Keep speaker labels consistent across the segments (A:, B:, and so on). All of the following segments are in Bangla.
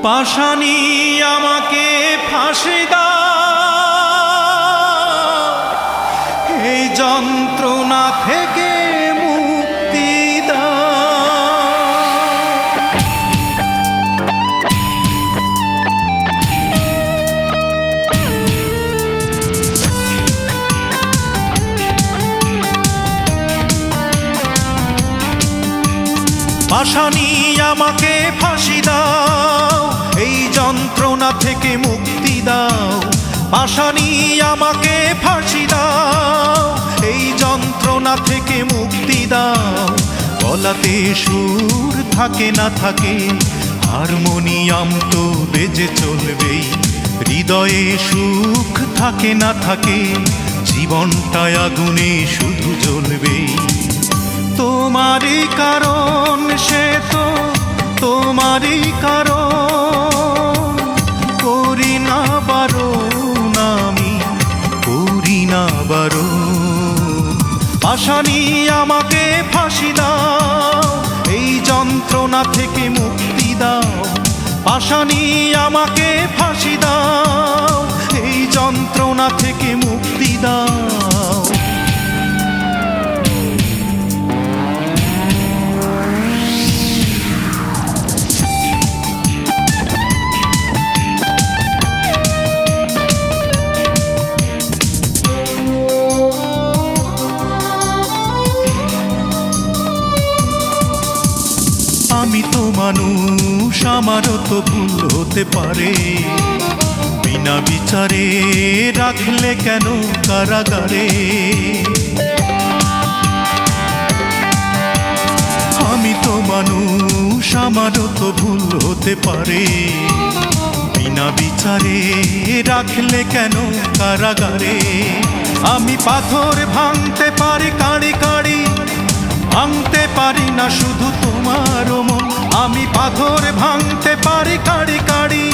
A: পাশানি আমাকে ফাঁসি দাও, এই যন্ত্রণা থেকে মুক্তি দাও। পাশানি আমাকে ফাঁসি দাও, এই যন্ত্রণা থেকে মুক্তি দাও। পাশানি আমাকে ফাঁসি দাও, এই যন্ত্রণা থেকে মুক্তি দাও। গলাতে সুর থাকে না থাকে, হারমোনিয়াম তো বেজে চলবেই। হৃদয়ে সুখ থাকে না থাকে, জীবনটা আগুনে শুধু জ্বলবেই। তোমারই কারণ সে তো তোমারই কারণ, করি না বারণ আমি, করি না বারণ। পাশানি আমাকে ফাঁসি দাও, এই যন্ত্রণা থেকে মুক্তি দাও। পাশানি আমাকে ফাঁসি দাও, এই যন্ত্রণা থেকে মুক্তি দাও। আমি তো মানুষ, আমারও তো ভুল হতে পারে। বিনা বিচারে রাখলে কেন কারাগারে? আমি তো মানুষ, আমারও তো ভুল হতে পারে। বিনা বিচারে রাখলে কেন কারাগারে? আমি পাথর ভাঙতে পারি কাঁড়ি কাঁড়ি, ভাঙতে পারি না শুধু তোমার মন। আমি পাথর ভাঙতে পারি কাঁড়ি কাঁড়ি,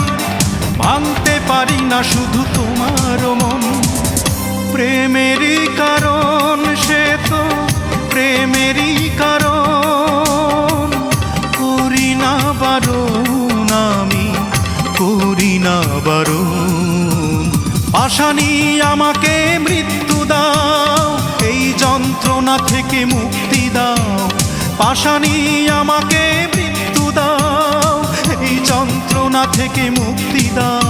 A: ভাঙতে পারি না শুধু তোমার মন। প্রেমেরই কারণ সে তো প্রেমেরই কারণ, করি না বারণ আমি, করি না বারণ। পাশানি আমাকে মৃত্যু দাও, এই যন্ত্রণা থেকে মুক্তি দাও। পাশানি আমাকে মৃত্যু দাও, এই যন্ত্রণা থেকে মুক্তি দাও।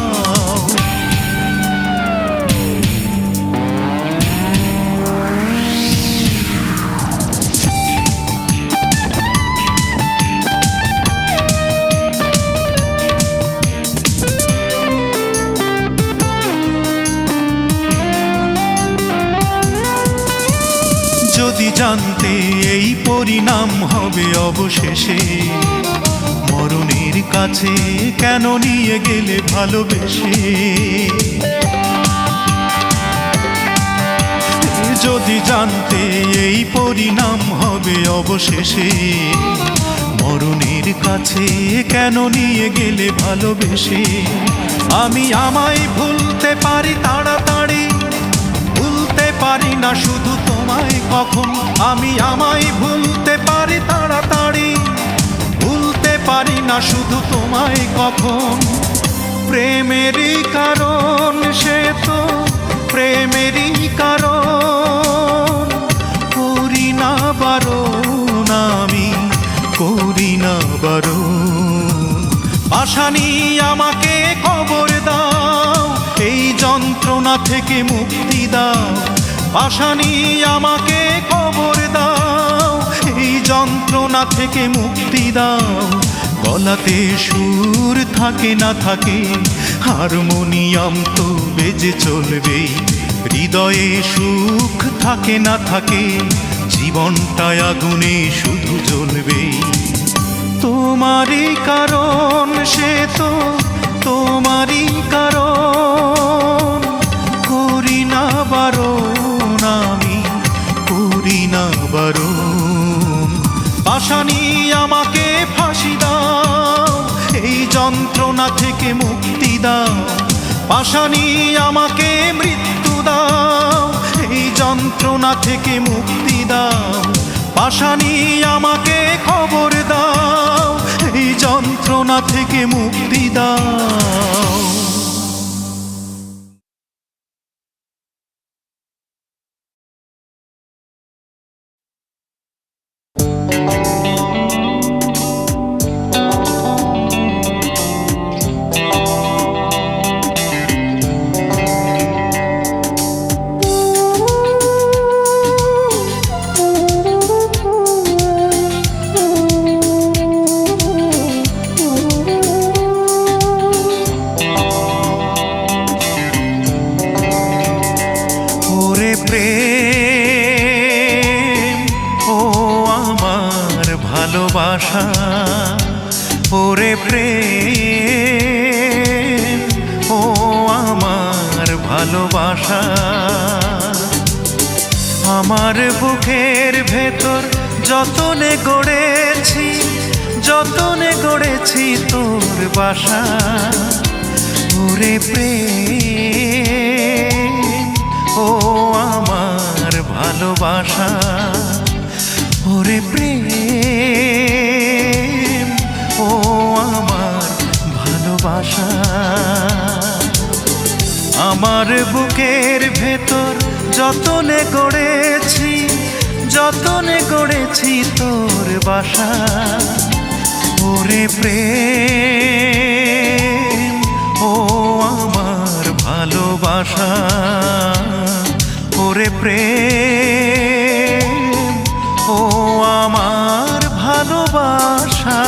A: যদি জানতে এই পরিণাম হবে অবশেষে, মরণের কাছে কেন নিয়ে গেলে ভালোবেসে? যদি জানতে এই পরিণাম হবে অবশেষে, মরণের কাছে কেন নিয়ে গেলে ভালোবেসে? আমি আমায় ভুলতে পারি তাড়াতাড়ি, ভুলতে পারি না শুধু তোমায় কখন। আমি আমায় ভুলতে পারি তাড়াতাড়ি, ভুলতে পারি না শুধু তোমায় কখন। প্রেমেরই কারণ সে তো প্রেমেরই কারণ, করি না বারণ আমি, করি না বারণ। পাশানি আমাকে কবর দাও, এই যন্ত্রণা থেকে মুক্তি দাও। পাশানি আমাকে কবর দাও, এই যন্ত্রণা থেকে মুক্তি দাও। গলাতে সুর থাকে না থাকে, হারমোনিয়াম তো বেজে চলবেই। হৃদয়ে সুখ থাকে না থাকে, জীবনটা আগুনে শুধু জ্বলবেই। তোমারই কারণ সে তো তোমারই কারণ, করি না বারণ আমি, করি না বারণ। পাশানি আমাকে ফাঁসি দাও, এই যন্ত্রণা থেকে মুক্তি দাও। পাশানি আমাকে মৃত্যু দাও, এই যন্ত্রণা থেকে মুক্তি দাও। পাশানি আমাকে খবর দাও, এই যন্ত্রণা থেকে মুক্তি দাও। প্রেম ও আমার ভালোবাসা, ওরে প্রেম ও আমার ভালোবাসা, আমার বুকের ভেতর যতনে গড়েছি, যতনে গড়েছি তোর বাসা, ওরে প্রেম ও আমার ভালোবাসা, ওরে প্রেম ও আমার ভালোবাসা, আমার বুকের ভেতর যতনে গড়েছি, যতনে গড়েছি তোর বাসা, ওরে প্রেম ও আমার ভালোবাসা, ওরে প্রেম ও আমার ভালোবাসা।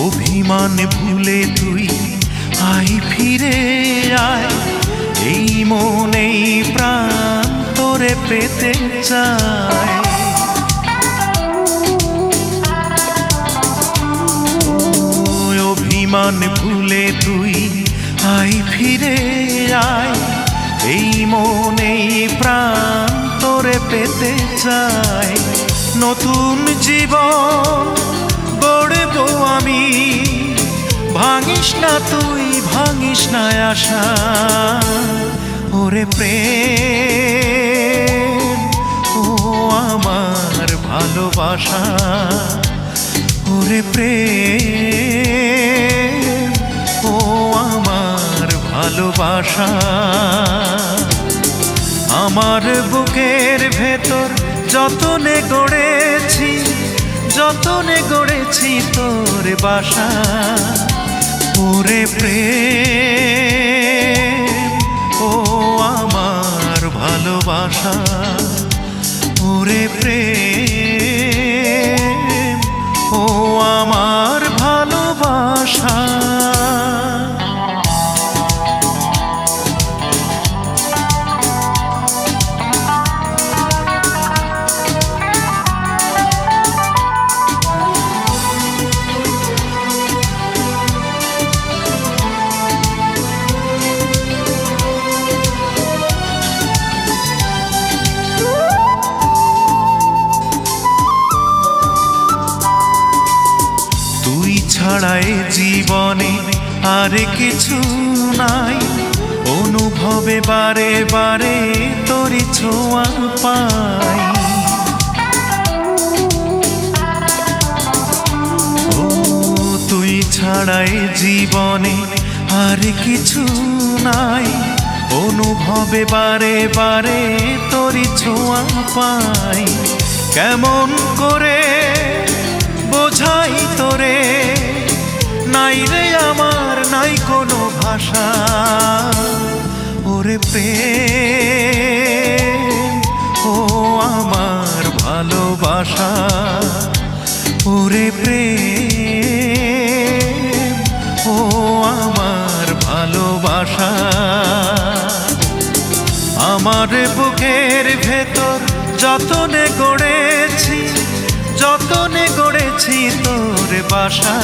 A: অভিমান ভুলে তুই আয় ফিরে আয়, এই মনেই প্রাণ তোরে পেতে চায়। অভিমান ভুলে তুই আয় ফিরে আয়, এই মনেই প্রাণ তোরে পেতে চায়। নতুন জীবন গড়ব আমি, ভাঙিস না তুই, ভাঙিস না আশা, ওরে প্রেম ও আমার ভালোবাসা, ওরে প্রেম ও আমার ভালোবাসা, আমার বুকের ভেতর যতনে গড়েছি, যতনে গড়েছি তোর বাসা, ওরে প্রেম ও আমার ভালোবাসা, ওরে প্রেম ও আমার ভালোবাসা। ছাড়াই জীবনে আর কিছু নাই, অনুভবে বারে বারে তোরি ছোঁয়া পাই। ও তুই ছাড়াই জীবনে আর কিছু নাই, অনুভবে বারে বারে তোরি ছোঁয়া পাই। কেমন করে বোঝাই তোরে, নাই রে আমার নাই কোনো ভাষা, ওরে প্রেম ও আমার ভালোবাসা, ওরে প্রেম ও আমার ভালোবাসা, আমার বুকের ভেতর যতনে গড়েছি, যতনে গড়েছি তোর বাসা।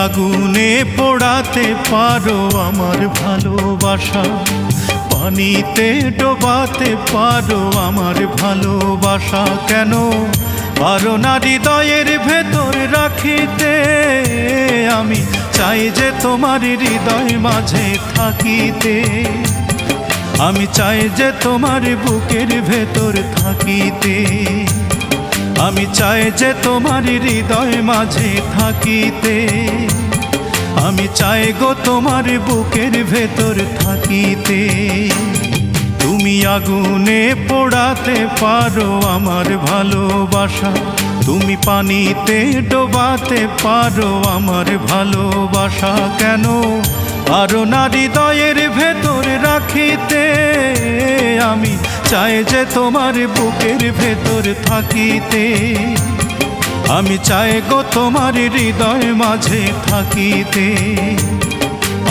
A: আগুনে পোড়াতে পারো আমার ভালোবাসা, পানিতে ডোবাতে পারো আমার ভালোবাসা। কেন পারো না হৃদয়ের ভেতর রাখিতে? আমি চাই যে তোমার হৃদয় মাঝে থাকিতে, আমি চাই যে তোমার বুকের ভেতর থাকিতে, আমি চাই যে তোমার হৃদয় মাঝে থাকিতে, আমি চাই গো তোমার বুকের ভেতর থাকিতে। তুমি আগুনে পোড়াতে পারো আমার ভালোবাসা, তুমি পানিতে ডোবাতে পারো আমার ভালোবাসা। কেন পারো না হৃদয়ের ভেতর রাখিতে? আমি চাই যে তোমার বুকের ভেতর থাকিতে, আমি চাই গো তোমার হৃদয় মাঝে থাকিতে,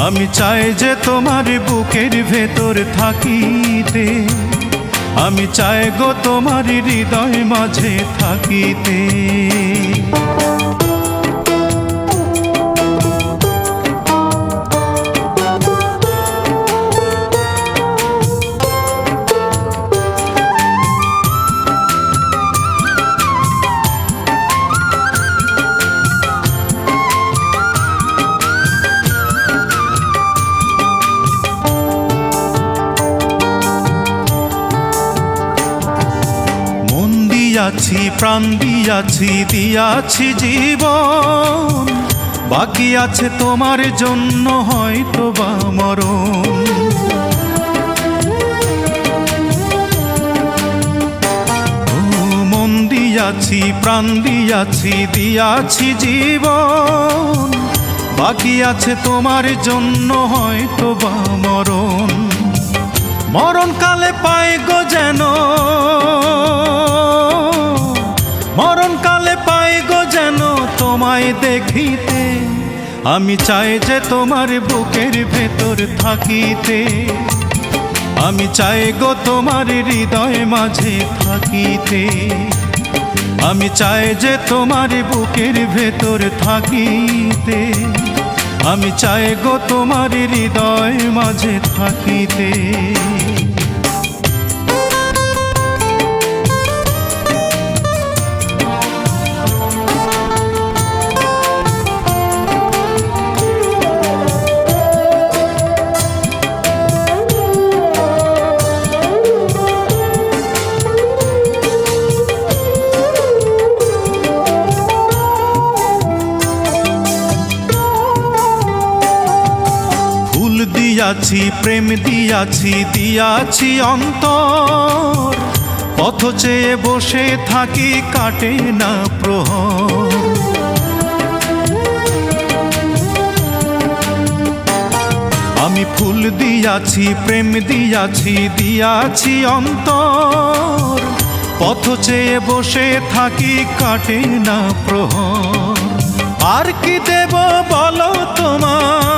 A: আমি চাই যে তোমার বুকের ভেতর থাকিতে, আমি চাই গো তোমার হৃদয় মাঝে থাকিতে। দিয়াছি প্রাণ দিয়াছি, দিয়াছি জীবন, বাকি আছে তোমার জন্য হয়তো বা মরণ। মন দিয়াছি প্রাণ দিয়াছি, দিয়াছি জীবন, বাকি আছে তোমার জন্য হয়তো বা মরণ। মরণকালে পাই গো যেন, মরণকালে পাই গো যেন তোমায় দেখিতে, আমি চাই যে তোমার বুকের ভেতর থাকিতে, আমি চাই গো তোমার হৃদয় মাঝে থাকিতে, আমি চাই যে তোমার বুকের ভেতর থাকিতে, আমি চাই গো তোমার হৃদয় মাঝে থাকিতে। দিয়াছি প্রেম দিয়াছি, দিয়াছি অন্তর, পথ চেয়ে বসে থাকি কাটে না প্রহর। আমি ফুল দিয়াছি প্রেম দিয়াছি, দিয়াছি অন্তর, পথ চেয়ে বসে থাকি কাটে না প্রহর। আর কি দেব বলো তোমার,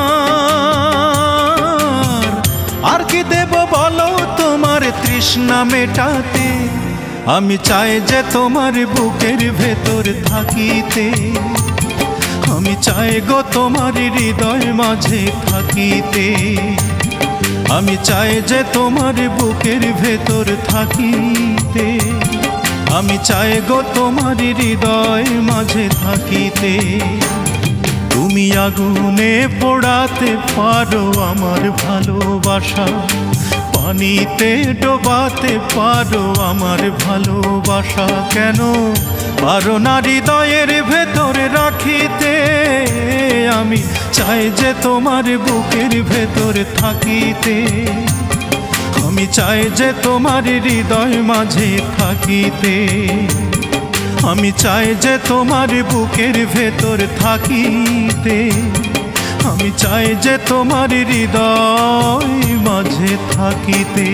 A: আর কি দেব বলো তোমার তৃষ্ণা মেটাতে? আমি চাই যে তোমার বুকের ভেতর থাকিতে, আমি চাই গো তোমার হৃদয় মাঝে থাকিতে, আমি চাই যে তোমার বুকের ভেতর থাকিতে, আমি চাই গো তোমার হৃদয় মাঝে থাকিতে। তুমি আগুনে পোড়াতে পারো আমার ভালোবাসা, পানিতে ডোবাতে পারো আমার ভালোবাসা, কেন পারো না হৃদয়ের ভেতরে রাখিতে? আমি চাই যে তোমার বুকের ভেতরে থাকিতে, আমি চাই যে তোমার হৃদয় মাঝে থাকিতে, আমি চাই যে তোমার বুকের ভেতর থাকিতে, আমি চাই যে তোমার হৃদয় মাঝে থাকিতে।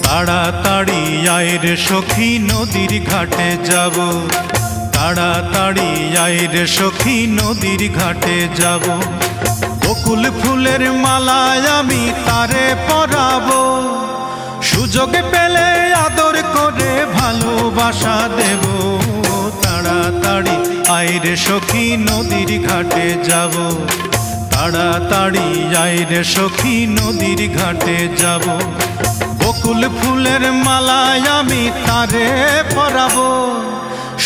A: তাড়াতাড়ি আয় রে সখী নদীর ঘাটে যাব, তাড়াতাড়ি আয় রে সখী নদীর ঘাটে যাব, বকুল ফুলের মালায় আমি তারে পরাবো, সুযোগ পেলে আদর করে ভালোবাসা দেব। তাড়াতাড়ি আয় রে সখী নদীর ঘাটে যাব, তাড়াতাড়ি আয় রে সখী নদীর ঘাটে যাব, বকুল ফুলের মালায় আমি তারে পরাবো,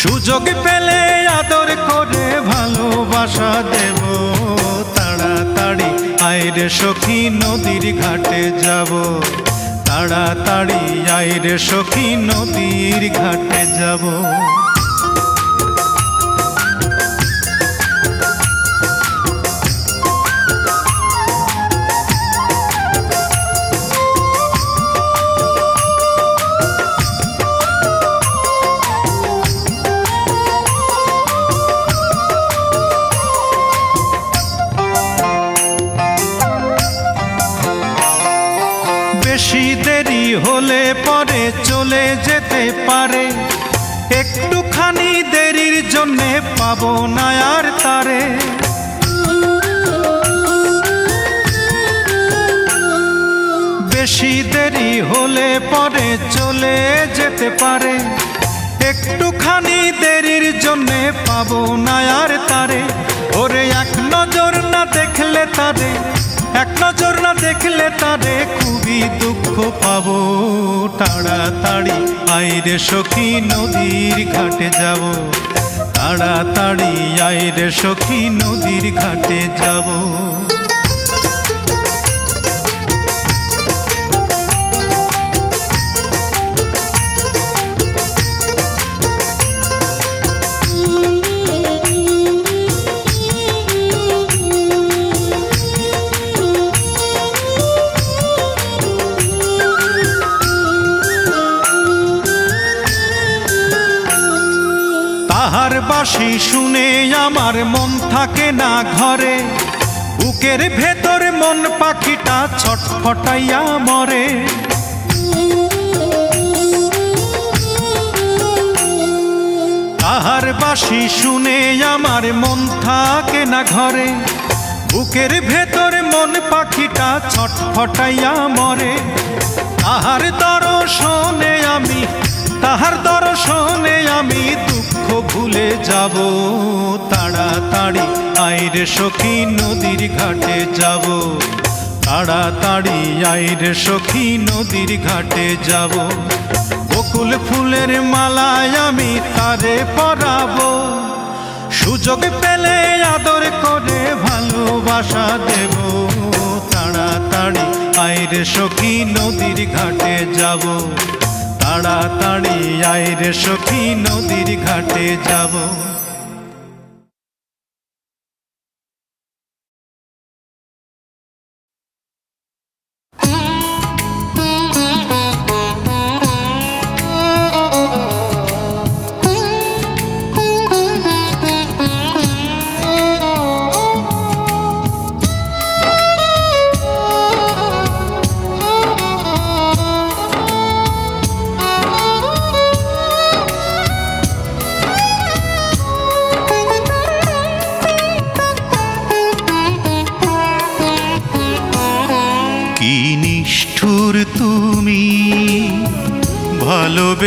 A: সুযোগ পেলে আদর করে ভালোবাসা দেব। তাড়াতাড়ি আয় রে সখী নদীর ঘাটে যাব, তাড়াতাড়ি আয় রে সখী নদীর ঘাটে যাব। বেশি দেরি হলে পরে চলে যেতে পারে, একটুখানি দেরির জন্যে পাবো না আর তারে। বেশি দেরি হলে পরে চলে যেতে পারে, একটুখানি দেরির জন্যে পাবো না আর তারে। ওরে এক নজর না দেখলে তারে, এক নজর না দেখলে তারে খুবই দুঃখ পাবো। তাড়াতাড়ি আয় রে সখী নদীর ঘাটে যাব, তাড়াতাড়ি আয় রে সখী নদীর ঘাটে যাব। তাহার বাঁশি শুনে আমার মন থাকে না ঘরে, বুকের ভেতর মন পাখিটা ছটফটাইয়া মরে। তাহার বাঁশি শুনে আমার মন থাকে না ঘরে, বুকের ভেতর মন পাখিটা ছটফটাইয়া মরে। তাহার দর্শনে আমি, তাহার দর্শনে আমি দুঃখ ভুলে যাব। তাড়াতাড়ি আয় রে সখী নদীর ঘাটে যাব, তাড়াতাড়ি আয় রে সখী নদীর ঘাটে যাব, বকুল ফুলের মালায় আমি তারে পরাবো, সুযোগ পেলে আদর করে ভালোবাসা দেব। তাড়াতাড়ি আয় রে সখী নদীর ঘাটে যাব, তাড়াতাড়ি আয় রে সখী নদীর ঘাটে যাব।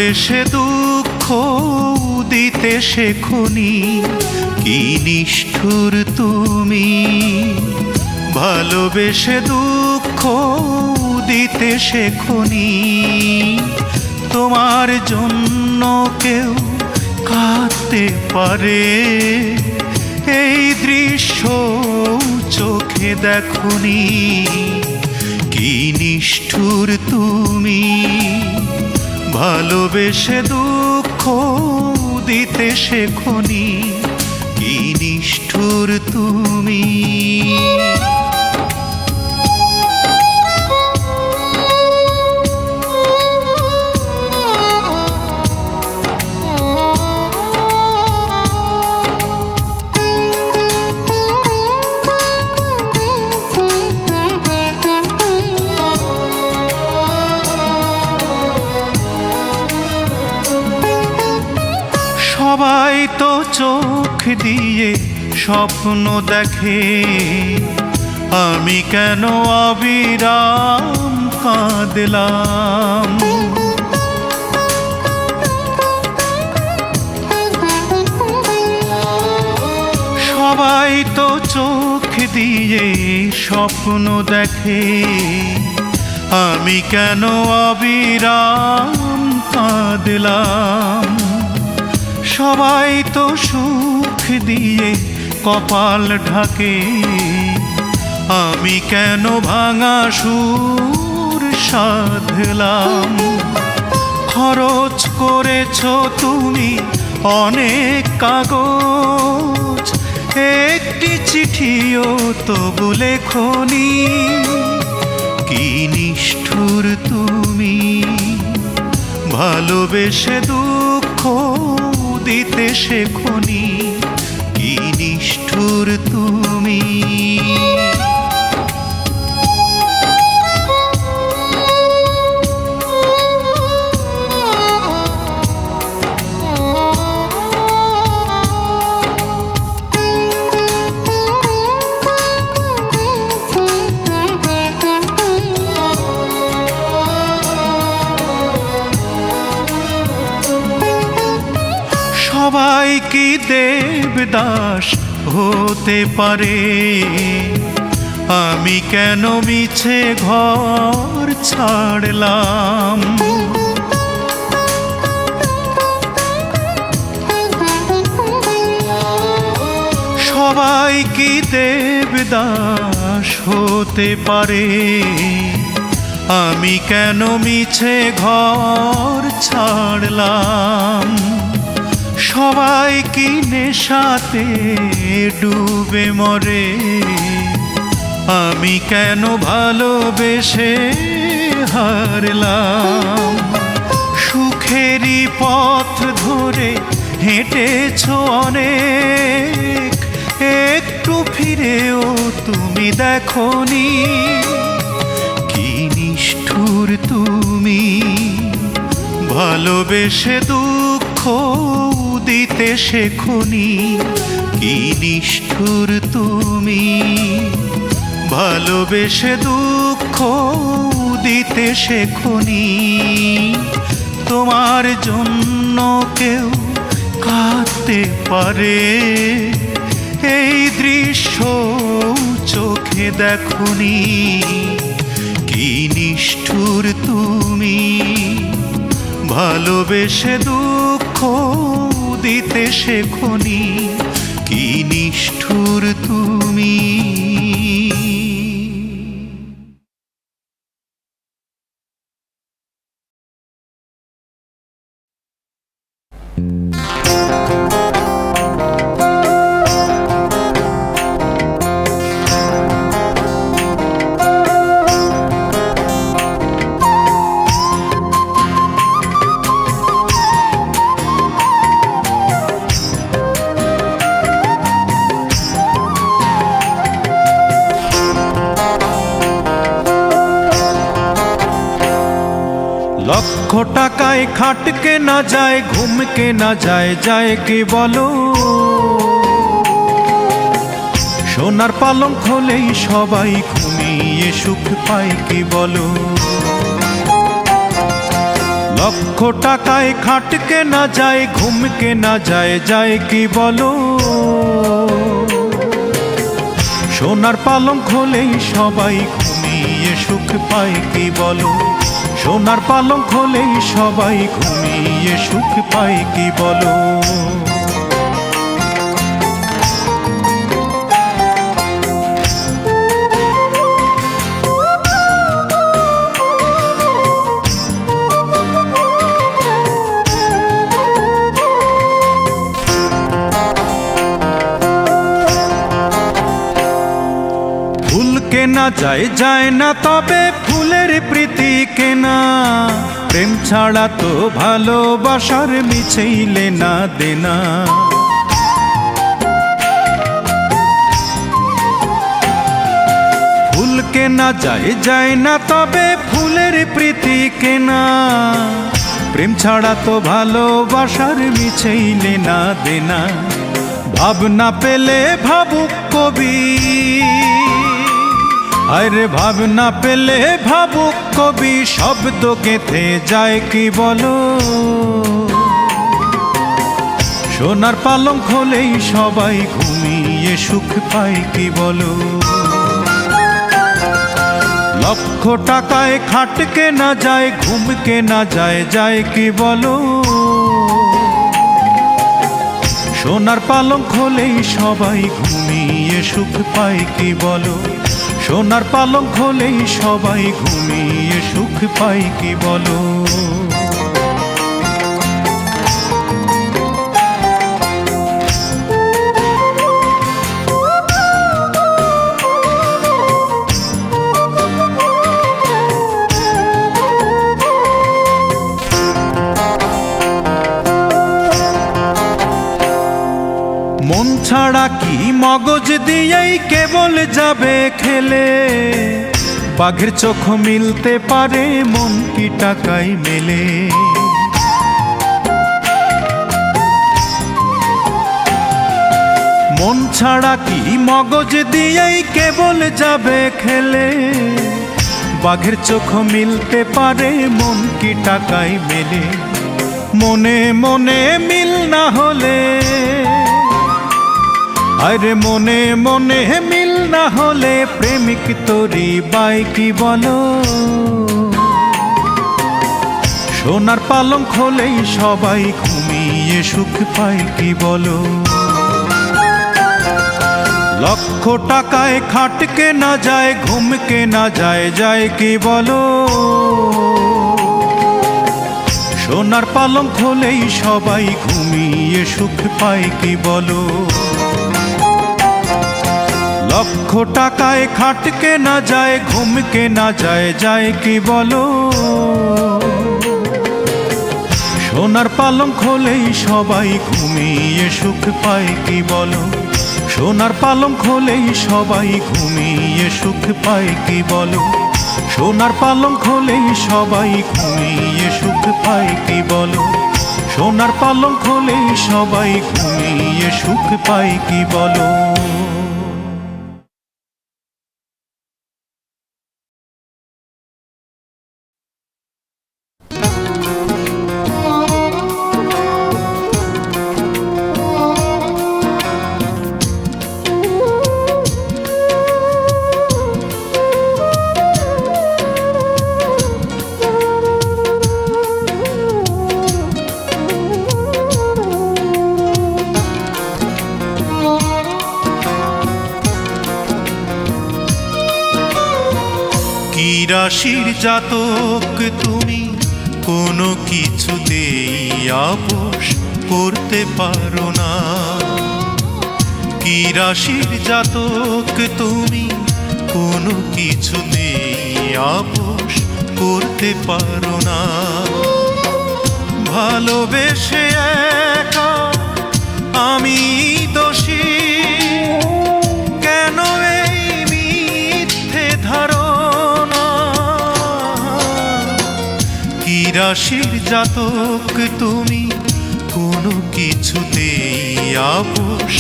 B: ভালোবেসে দুঃখ দিতে শেখনি, কি নিষ্ঠুর তুমি। ভালোবেসে দুঃখ দিতে শেখনি, তোমার জন্য কেউ কাঁদতে পারে, এই দৃশ্য চোখে দেখনি। কি নিষ্ঠুর তুমি, ভালোবেসে দুঃখ দিতে শেখনি, কি নিষ্ঠুর তুমি। সবাই তো চোখ দিয়ে স্বপ্ন দেখে, আমি কেন অবিরাম কাঁদলাম। সবাই তো চোখ দিয়ে স্বপ্ন দেখে, আমি কেন অবিরাম কাঁদলাম। সবাই তো সুখ দিয়ে কপাল ঢাকে, আমি কেন ভাঙা সুর সাধলাম। খরচ করেছ তুমি অনেক কাগজ, একটি চিঠিও তবু লেখনি, কি নিষ্ঠুর তুমি। ভালোবেসে দুঃখ দিতে শেখনি, কি নিষ্ঠুর তুমি। সবাই কি দেবদাস হতে পারে, আমি কেন মিছে ঘর ছাড়লাম। সবাই কি দেবদাস হতে পারে, আমি কেন মিছে ঘর ছাড়লাম। সবাই কি নেশাতে ডুবে মরে, আমি কেন ভালোবেসে হারলাম। সুখেরই পথ ধরে হেঁটেছ অনেক, একটু ফিরেও তুমি দেখনি, কি নিষ্ঠুর তুমি। ভালোবেসে দুঃখ দিতে শেখনি, কি নিষ্ঠুর তুমি। ভালোবেসে দুঃখ দিতে শেখনি, তোমার জন্য কেউ কাঁদতে পারে, এই দৃশ্য চোখে দেখনি, কি নিষ্ঠুর তুমি। ভালোবেসে দুঃখ দিতে শেখনি, কি নিষ্ঠুর তুমি।
A: লক্ষ টাকায় খাট কেনা যায়, ঘুম কেনা যায়, যায় কি বলো। সোনার পালঙ্ক হলেই সবাই ঘুমিয়ে সুখ পায় কি বলো। লক্ষ টাকায় খাটকে না যায়, ঘুমকে না যায়, যায় কি বলো? সোনার পালঙ্ক হলেই সবাই ঘুমিয়ে সুখ পায় কি বলো? সোনার পালঙ্ক হলেই সবাই ঘুমিয়ে সুখ পায় কি বলো? কেনা যায় যায় না, তবে ফুলের প্রীতি কেনা। প্রেম ছাড়া তো ভালোবাসার মিছেই লেনা দেনা। ফুল কেনা যায় যায় না, তবে ফুলের প্রীতি কেনা। প্রেম ছাড়া তো ভালোবাসার মিছেই লেনা দেনা। ভাবনা পেলে ভাবুক কবি, আরে ভাবনা পেলে ভাবুক কবি, শব্দ গেঁথে যায় কি বলো? সোনার পালঙ্ক হলেই সবাই ঘুমিয়ে সুখ পায় কি বলো? লক্ষ টাকায় খাটকে না যায়, ঘুমকে না যায়, যায় কি বলো? সোনার পালঙ্ক হলেই সবাই ঘুমিয়ে সুখ পায় কি বলো? সোনার পালঙ্ক হলেই সবাই ঘুমিয়ে সুখ পায় কি বলো? মন ছাড়া কি মগজ দিয়েই কেবল যাবে খেলে? বাঘের চোখ মিলতে পারে, মন কি টাকায় মেলে? মন ছাড়া কি মগজ দিয়েই কেবল যাবে খেলে? বাঘের চোখ মিলতে পারে, মন কি টাকায় মেলে? মনে মনে মিল না হলে, আরে মনে মনে মিল না হলে, প্রেমিক তোরি বাই কি বলো? সোনার পালঙ্ক হলেই সবাই ঘুমিয়ে সুখ পায় কি বলো? লক্ষ টাকায় খাটকে না যায়, ঘুমকে না যায়, যায় কি বলো? সোনার পালঙ্ক হলেই সবাই ঘুমিয়ে সুখ পায় কি বলো? লক্ষ টাকায় খাটকে না যায়, ঘুমকে না যায়, যায় কি বলো? সোনার পালঙ্ক হলেই সবাই ঘুমিয়ে সুখ পায় কি বলো? সোনার পালঙ্ক হলেই সবাই ঘুমিয়ে সুখ পায় কি বলো? সোনার পালঙ্ক হলেই সবাই ঘুমিয়ে সুখ পায় কি বলো? সোনার পালঙ্ক হলেই সবাই ঘুমিয়ে সুখ পায় কি বলো?
B: রাশির জাতক তুমি, কোনো কিছুতেই আপোষ করতে পারো না। কি রাশির জাতক তুমি, কোনো কিছুতেই আপোষ করতে পারো না। ভালোবেসে একা আমি দোষী, কেন এই মিথ্যে ধারণা? কি রাশির জাতক তুমি, কোনো কিছুতেই আপোষ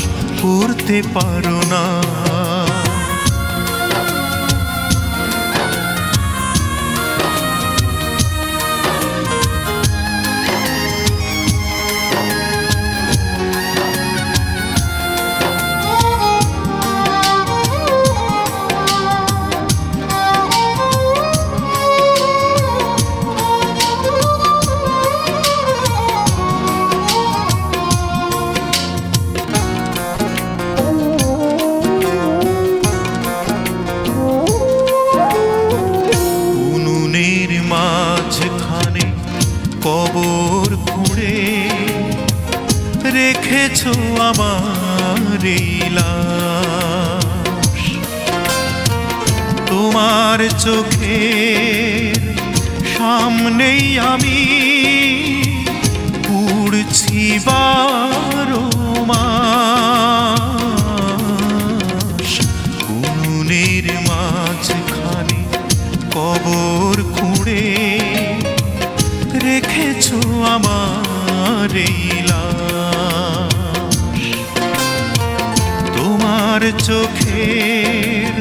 B: করতে পারো না। রেখেছো আমার এই লাশ। তোমার চোখের সামনেই আমি পুড়ছি 12 মাস। উনুনের মাঝখানে কবর খুঁড়ে রেখেছো আমার এই লাশ। তোমার চোখের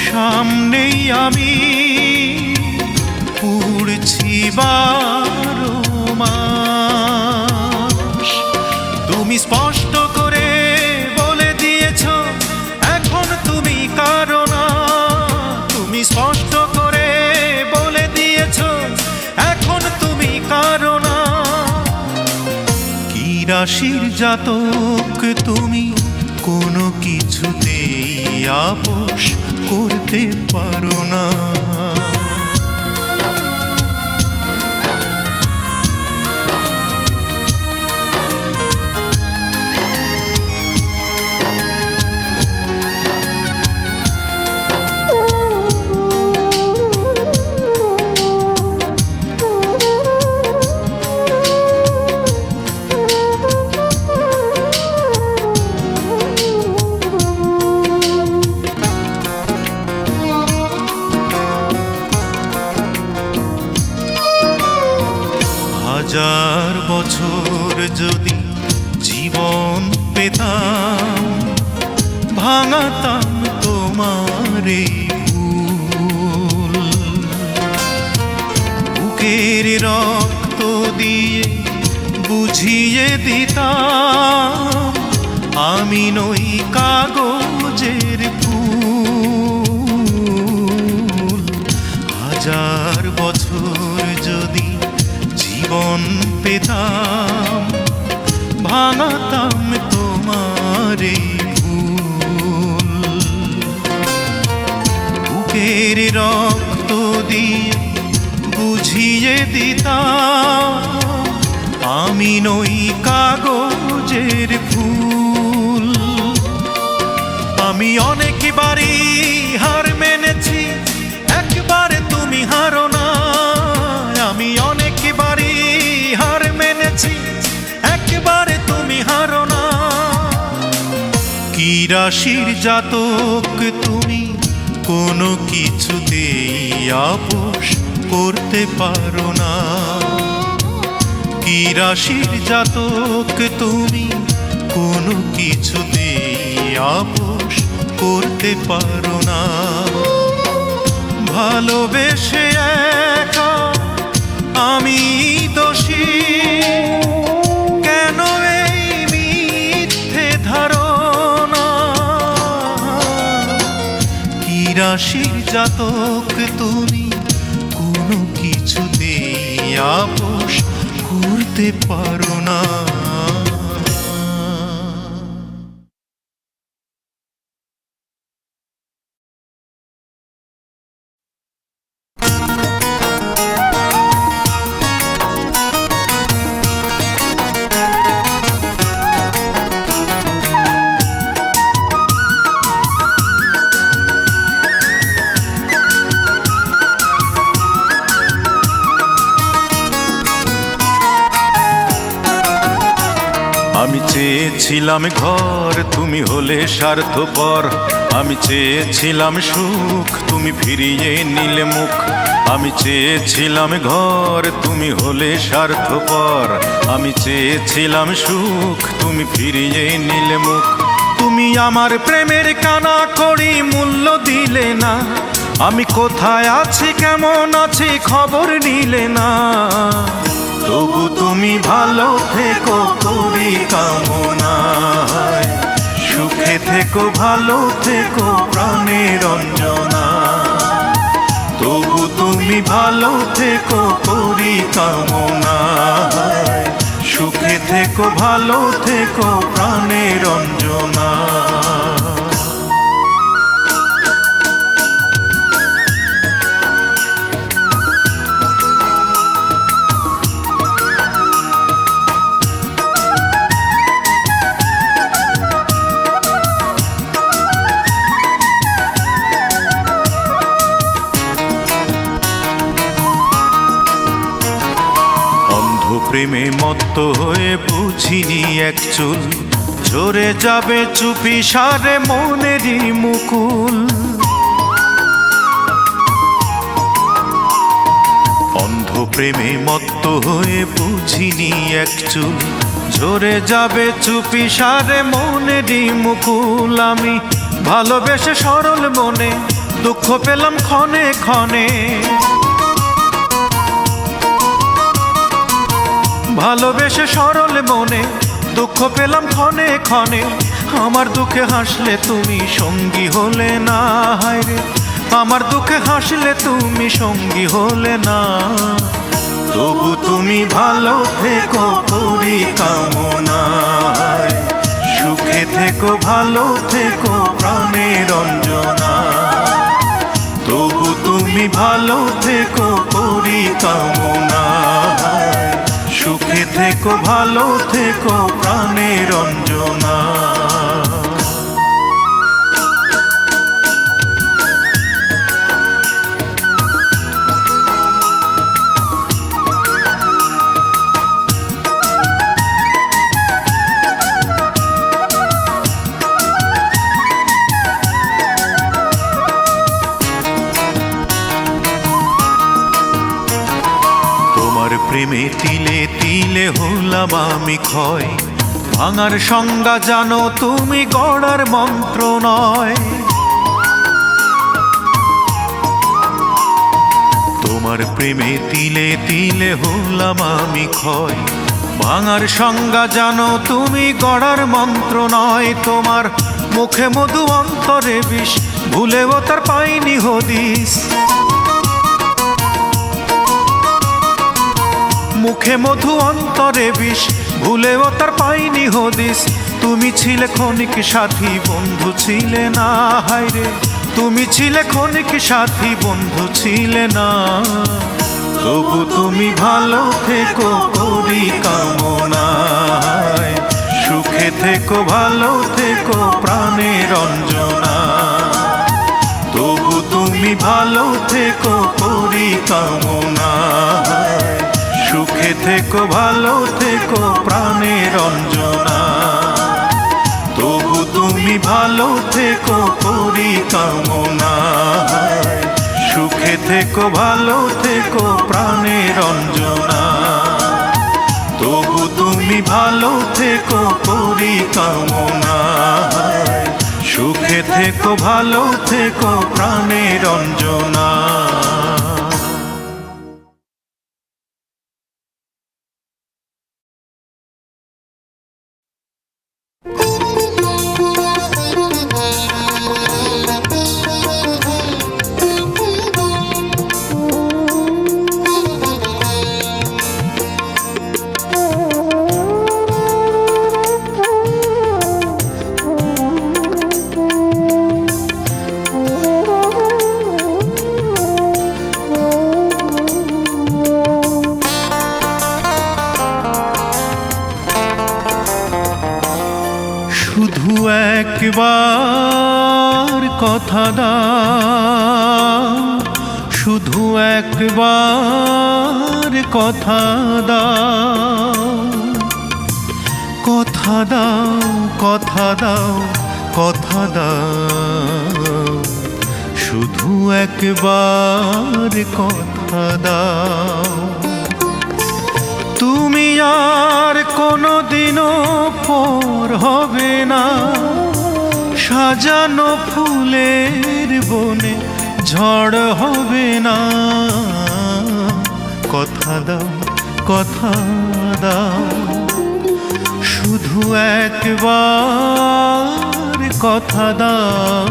B: সামনেই আমি পুড়ছি 12 মাস। তুমি স্পষ্ট করে বলে দিয়েছো এখন তুমি কারো না। তুমি স্পষ্ট করে বলে দিয়েছো এখন তুমি কারো না। কি রাশির জাতক তুমি, কোনো কিছুতেই আপোষ করতে পারো না। হাজার বছর যদি জীবন পেতাম, ভাঙাতাম তোমার এই ভুল। বুকের রক্ত দিয়ে বুঝিয়ে দিতাম আমি নই কাগজের ফুল। হাজার বছর যদি জীবন পেতাম, ভাঙাতাম তোমার এই ভুল। বুকের রক্ত দিয়ে বুঝিয়ে দিতাম আমি নই কাগজের ফুল। আমি অনেকবারই হার মেনেছি, একবারে তুমি হারো না। আমি অনেকবারই হার মেনেছি, একবারে তুমি হারো না। কি রাশির জাতক তুমি, কোনো কিছুতেই আপোষ করতে পারো না। কি রাশির জাতক তুমি, কোনো কিছুতেই আপোষ করতে পারো না। ভালোবেসে একা আমি দোষী, কেন এই মিথ্যে ধারণা। কি রাশির জাতক তুমি, কোনো কিছুতেই আপোষ করতে পারো না। আমি চেয়েছিলাম ঘর, তুমি হলে স্বার্থপর। আমি চেয়েছিলাম সুখ, তুমি ফিরিয়ে নিলে মুখ। আমি চেয়েছিলাম ঘর, তুমি হলে স্বার্থপর। আমি চেয়েছিলাম সুখ, তুমি ফিরিয়ে নিলে মুখ। তুমি আমার প্রেমের কানা করি মূল্য দিলে না। আমি কোথায় আছি কেমন আছি খবর নিলে না। তবু তুমি ভালো থেকো করি কামনায়, সুখে থেকো ভালো থেকো প্রাণের রঞ্জনা। তবু তুমি ভালো থেকো করি কামনায়, সুখে থেকো ভালো থেকো প্রাণের রঞ্জনা। প্রেমে মত্ত হয়ে বুঝিনি এক চুল, ঝরে যাবে চুপি সারে মনেরই মুকুল। অন্ধ প্রেমে মত্ত হয়ে বুঝিনি এক চুল, ঝরে যাবে চুপি সারে মনেরই মুকুল। আমি ভালোবেসে সরল মনে দুঃখ পেলাম ক্ষণে ক্ষণে, ভালোবেসে সরল মনে দুঃখ পেলাম ক্ষণে ক্ষণে। আমার দুঃখে হাসলে তুমি সঙ্গী হলে না, হায়রে আমার দুঃখে হাসলে তুমি সঙ্গী হলে না। তবু তুমি ভালো থেকো করি কামনা, সুখে থেকো ভালো থেকো প্রাণের অঞ্জনা। তবু তুমি ভালো থেকো করি কামনা, সুখে থেকো ভালো থেকো প্রাণের অঞ্জনা। প্রেমে তিলে তিলে হলাম আমি ক্ষয়, ভাঙার সংজ্ঞা জানো তুমি গড়ার মন্ত্র নয়। তোমার প্রেমে তিলে তিলে হলাম আমি ক্ষয়, ভাঙার সংজ্ঞা জানো তুমি গড়ার মন্ত্র নয়। তোমার মুখে মধু অন্তরে বিষ, ভুলেও তার পাইনি হদিস। মুখে মধু অন্তরে বিষ, ভুলেও তার পাইনি হদিস। তুমি ছিলে ক্ষণিক সাথী বন্ধু ছিলে না, হায়রে তুমি ছিলে ক্ষণিক সাথী বন্ধু ছিলে না। তবু তুমি ভালো থেকো করি কামনা, সুখে থেকো ভালো থেকো প্রাণের অঞ্জনা। তবু তুমি ভালো থেকো করি কামনা, সুখে থেকো ভালো থেকো প্রাণের অঞ্জনা। তবু তুমি ভালো থেকো করি কামনা, সুখে থেকো ভালো থেকো প্রাণের অঞ্জনা। তবু তুমি ভালো থেকো করি কামনা, সুখে থেকো ভালো থেকো প্রাণের অঞ্জনা। শুধু একবার কথা দাও, শুধু একবার কথা দাও, কথা দাও, কথা দাও, কথা দাও, শুধু একবার কথা দাও। তুমি আর কোনোদিনও পর হবে না, সাজানো ফুলের বনে ঝড় হবে না। কথা দাও, কথা দাও, শুধু একবার কথা দাও।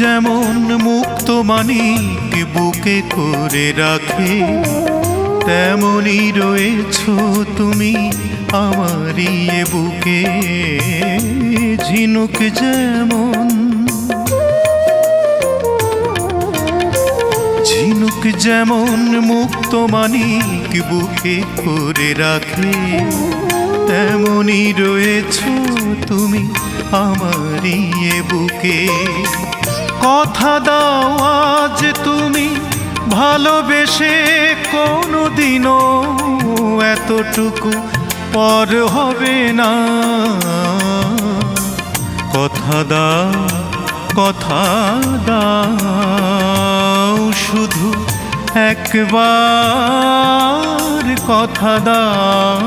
B: যেমন মুক্ত মানিক বুকে করে রাখে, তেমনি রয়েছো তুমি আমারই এ বুকে। ঝিনুক যেমন মুক্ত মানিক বুকে করে রাখে, তেমনি রয়েছো তুমি আমারই এ বুকে। কথা দাও আজ তুমি ভালোবেসে কোনোদিনও এতটুকু পর হবে না। কথা দাও শুধু একবার কথা দাও।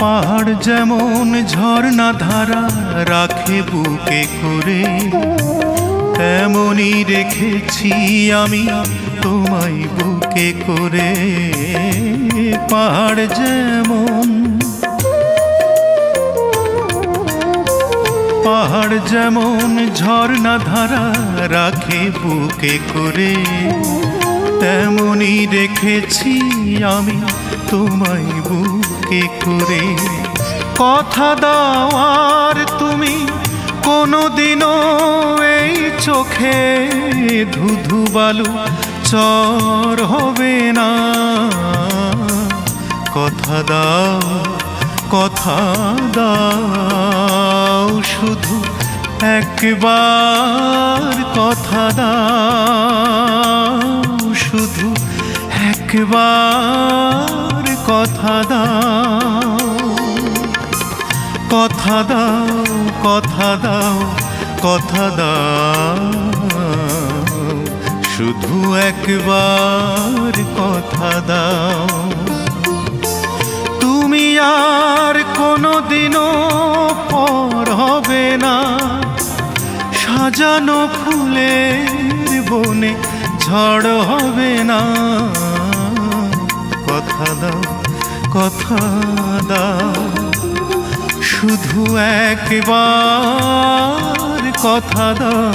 B: পাহাড় যেমন ঝর্ণা ধারা রাখে বুকে করে, তেমনি রেখেছি আমি তোমায় বুকে করে। পাহাড় যেমন ঝর্ণা ধারা রাখে বুকে করে, তেমনি রেখেছি আমি তোমায় বুকে করে। কথা দাও আর তুমি কোনোদিনও এই চোখে ধুধু বালু চর হবে না। কথা দাও শুধু একবার কথা দাও, শুধু একবার কথা দাও। কথা দাও শুধু একবার কথা দাও। তুমি আর কোনোদিনও পর হবে না, সাজানো ফুলের বনে ঝড় হবে না। কথা দাও শুধু একবার কথা দাও।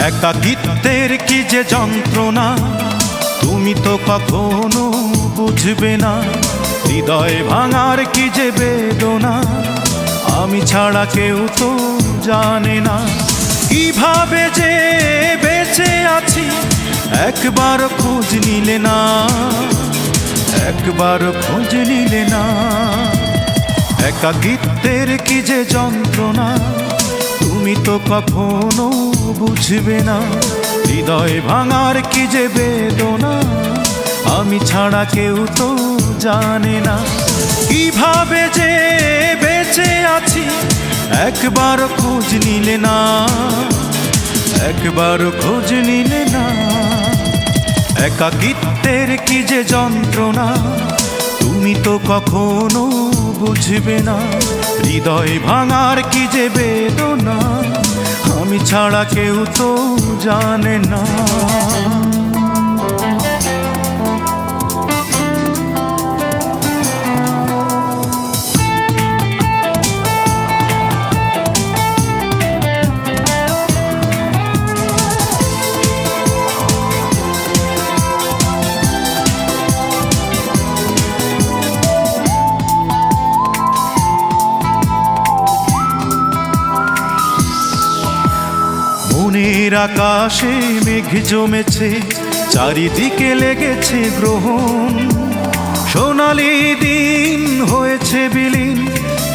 B: একাকিত্বের কি যে যন্ত্রণা তুমি তো কখনো বুঝবে না। হৃদয় ভাঙার কি যে বেদনা আমি ছাড়া কেউ তো জানে না। কিভাবে যে বেঁচে আছি একবার খোঁজ নিলে না, একবার খোঁজ নিলে না। একাকিত্বের কি যে যন্ত্রণা তুমি তো কখনো বুঝবে না। হৃদয় ভাঙার কি যে বেদনা আমি ছাড়া কেউ তো জানে না। কিভাবে যে বেঁচে আছি একবার খোঁজ নিলে না, একবার খোঁজ নিলে না। একাকিত্বের কি যে যন্ত্রণা তুমি তো কখনো বুঝবে না। হৃদয় ভাঙার কি যে বেদনা আমি ছাড়া কেউ তো জানে না। মনের আকাশে মেঘ জমেছে, চারিদিকে লেগেছে গ্রহণ। সোনালি দিন হয়েছে বিলীন,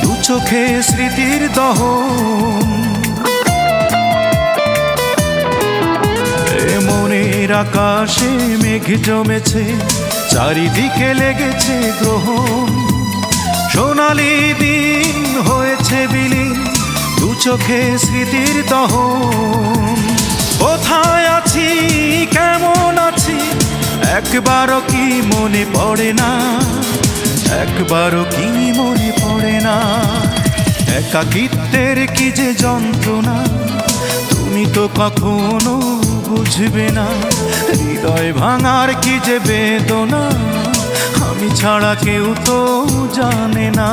B: দু চোখে স্মৃতির দহন। মনের আকাশে মেঘ জমেছে, চারিদিকে লেগেছে গ্রহণ। সোনালি দিন হয়েছে বিলীন, দু চোখে স্মৃতির দহন। কোথায় আছি, কেমন আছি, একবারও কি মনে পড়ে না, একবারও কি মনে পড়ে না। একাকিত্বের কি যে যন্ত্রণা, তুমি তো কখনো বুঝবে না। হৃদয় ভাঙার কি যে বেদনা, আমি ছাড়া কেউ তো জানে না।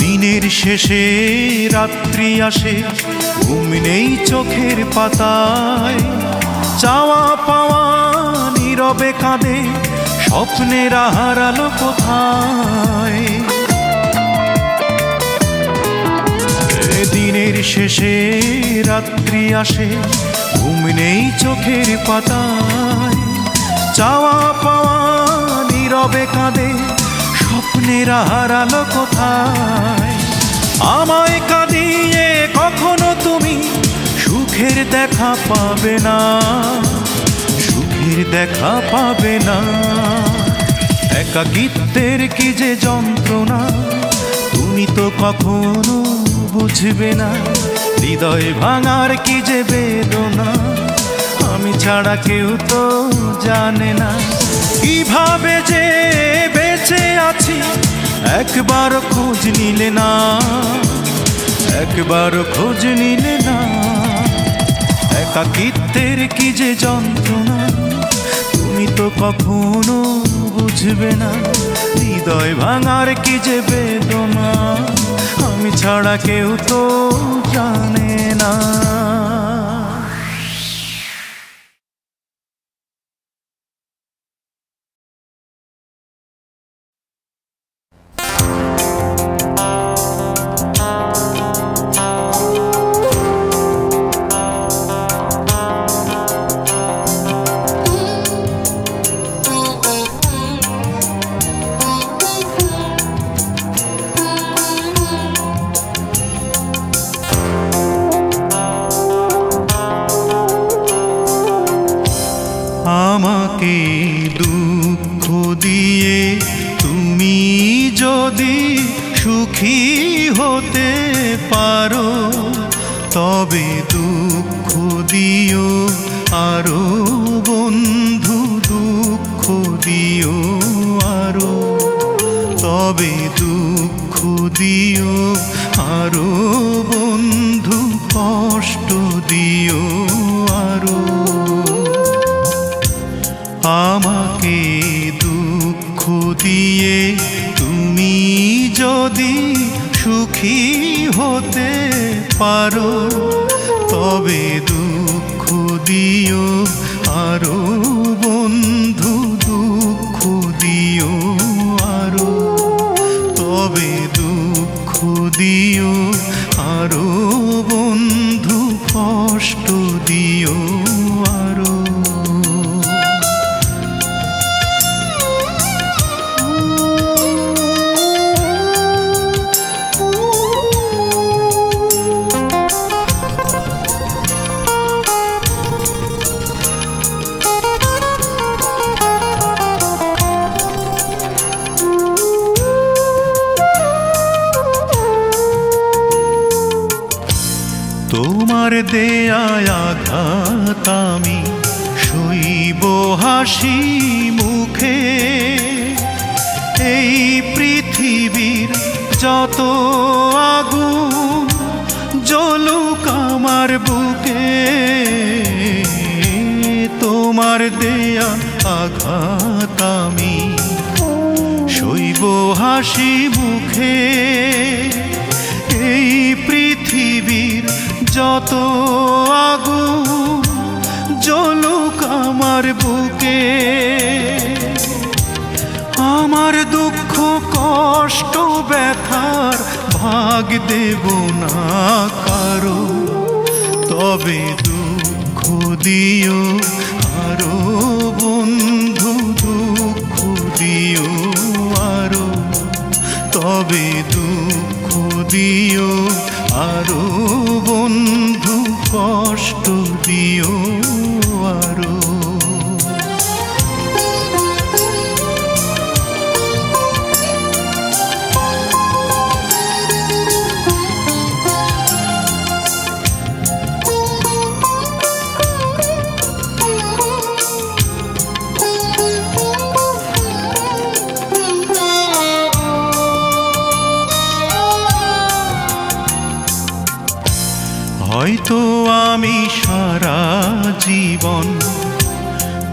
B: দিনের শেষে রাত্রি আসে, ঘুম নেই চোখের পাতায়। চাওয়া পাওয়া নীরবে কাঁদে, স্বপ্নের হারালো কোথায়। দিনের শেষে রাত্রি আসে, ঘুম নেই চোখের পাতায়। চাওয়া পাওয়া নীরবে কাঁদে, স্বপ্নের হারালো কোথায়। আমায় কাঁদিয়ে কখনো তুমি সুখের দেখা পাবে না, সুখের দেখা পাবে না। একাকিত্বের কি যে যন্ত্রণা, তুমি তো কখনো বুঝবে না। হৃদয় ভাঙার কি যে বেদনা, আমি ছাড়া কেউ তো জানে না। কিভাবে যে বেঁচে আছি, একবার খোঁজ নিলে না, একবার খোঁজ নিলে না। একাকিত্বের কি যে যন্ত্রণা, তুমি তো কখনো বুঝবে না। হৃদয় ভাঙার কি যে বেদনা, আমি ছাড়া কেউ তো জানে না। আমাকে দুঃখ দিয়ে তুমি যদি সুখী হতে পারো, তবে দুঃখ দিও আরো বন্ধু, দুঃখ দিও আরো। তবে দুঃখ দিও আরো বন্ধু, কষ্ট দিও আরো। আমাকে দুঃখ দিয়ে তুমি যদি সুখী হতে পারো, তবে দুঃখ দিও আরো বন্ধু, দুঃখ দিও আরো। তবে দুঃখ দিও আরো বন্ধু, কষ্ট দিও আরো। তোমার দেয়া আঘাত আমি সইব হাসি মুখে। এই পৃথিবীর যত আগুন জ্বলুক আমার বুকে, তোমার তোমার দেয়া আঘাত আমি সইব হাসি মুখে। এই পৃথিবীর যত আগুন জ্বলুক আমার বুকে, আমার দুঃখ কষ্ট ব্যথার ভাগ দেব না কারো। তবে দুঃখ দিও আরো বন্ধু, দুঃখ দিও আরো। তবে দুঃখ দিও আরো বন্ধু, কষ্ট দিও আরো। হয়তো আমি সারা জীবন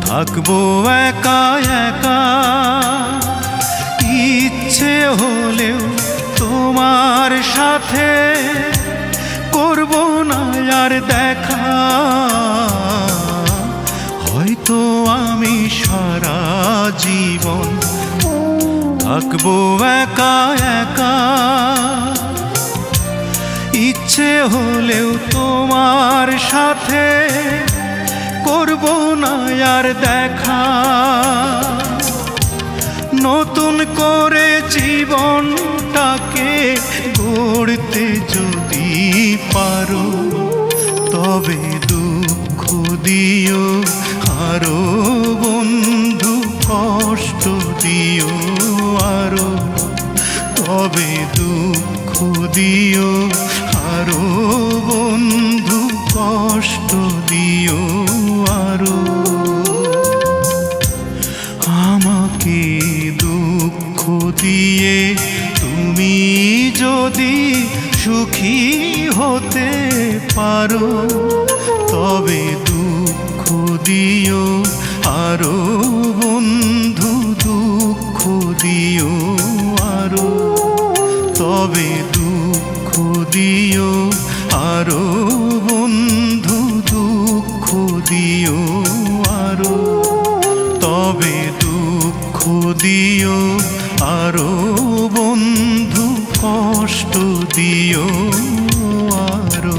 B: থাকবো একা একা, ইচ্ছে হলেও তোমার সাথে করব না আর দেখা। হয়তো আমি সারা জীবন থাকবো একা একা, ইচ্ছে হলেও তোমার সাথে করব না আর দেখা। নতুন করে জীবনটাকে গড়তে যদি পারো, তবে দুঃখ দিও আরো বন্ধু, কষ্ট দিও আরো। তবে দুঃখ দিও আরো বন্ধু, কষ্ট দিও আরো। আমাকে দুঃখ দিয়ে তুমি যদি সুখী হতে পারো, তবে দুঃখ দিও আরো বন্ধু, দুঃখ দিও আরো। তবে দুঃখ দিও আরো বন্ধু, দুঃখ দিও আরো। তবে দুঃখ দিও আরো বন্ধু, কষ্ট দিও আরো।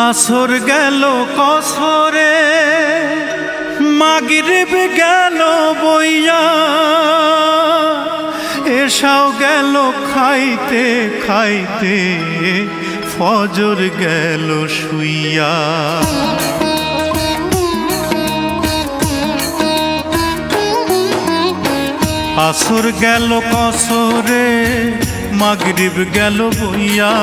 B: আসর গেল কসরে, মাগরিব গেল বইয়া, এসাও গেল খাইতে খাইতে, ফজর গেল শুইয়া। আসর গেল কসরে, মাগরিব গেল বইয়া,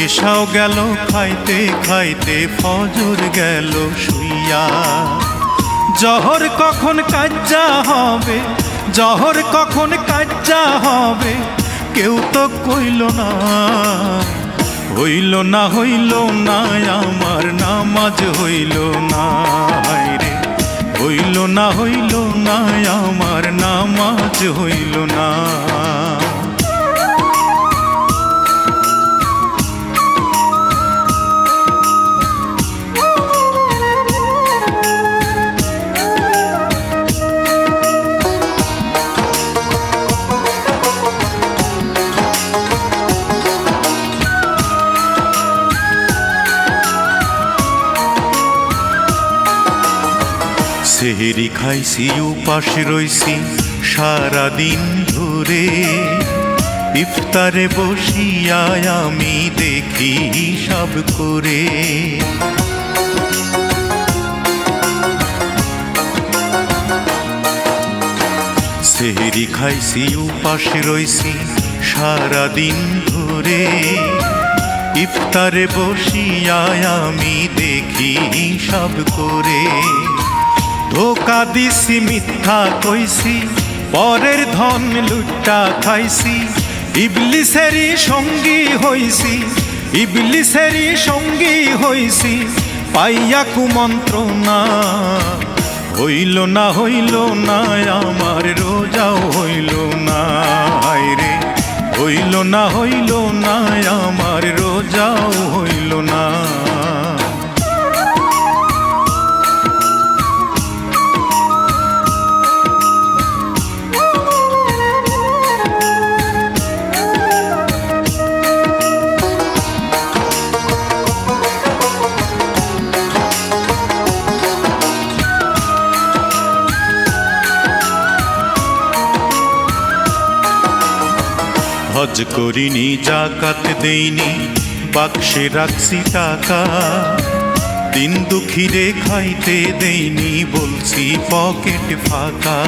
B: এসাও গেল খাইতে খাইতে, ফজর গেল শুইয়া। জহর কখন কাজ্জা হবে, জহর কখন কাজ্জা হবে, কেউ তো কইল না। হইল না হইল না আমার নামাজ হইল না রে, হইল না হইল না আমার নামাজ হইল না। সেহরি খাইছি উপাস রইছি সারাদিন ধরে, ইফতারে বসিয়া আমি দেখি হিসাব করে। সেহরি খাইছি উপাস রইছি সারাদিন ধরে, ইফতারে বসিয়া আমি দেখি হিসাব করে। ধোকা দিছি মিথ্যা কইছি
A: পরের ধন লুট্টা খাইছি, ইবলিসেরই সঙ্গী হইছি, ইবলিসেরই সঙ্গী হইছি, পাইয়া কুমন্ত্রণা। হইল না হইল না আমার রোজাও হইল না, রে হইল না হইল না আমার রোজাও হইল না। হজ করিনি, জাকাত দেইনি, বাক্সে রাখছি টাকা, দিন দুঃখীরে খাইতে দেইনি, বলছি পকেট ফাঁকা।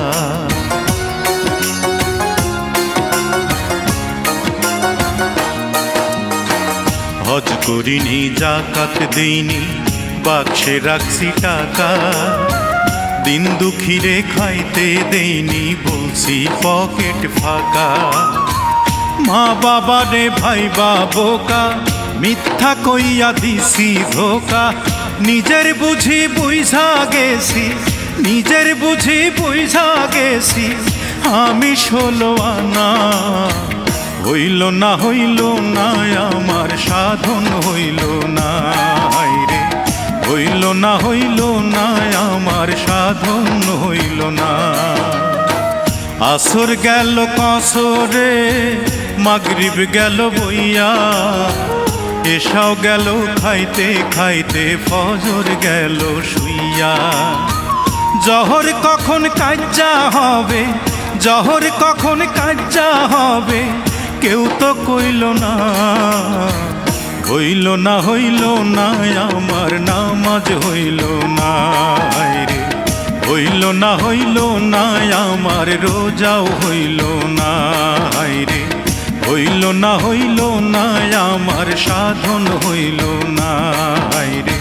A: হজ করিনি, জাকাত দেইনি, বাক্সে রাখছি টাকা, দিন দুঃখীরে খাইতে দেইনি, বলছি পকেট ফাঁকা। মা বাবা রে ভাই বোকা, মিথ্যা কইয়া দিছি ধোকা, নিজের বুঝি বুঝা গেছি, নিজের বুঝি বুঝা গেছি, আমি 16 আনা। হইল না হইল না আমার সাধন হইল না, রে হইল না হইল না আমার সাধন হইল না। আসর গেল কসরে, মাগরিব গেল বইয়া, এসাও গেল খাইতে খাইতে, ফজর গেল শুইয়া। জহর কখন কাজ্জা হবে, জহর কখন কাজ্জা হবে, কেউ তো কইল না। হইল না হইল না আমার নামাজ হইল না, রে হইল না হইল না আমার রোজাও হইল না, রে হইল না হইল না আমার সাধন হইল না, রে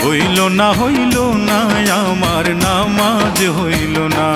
A: হইল না হইল না আমার নামাজ হইল না।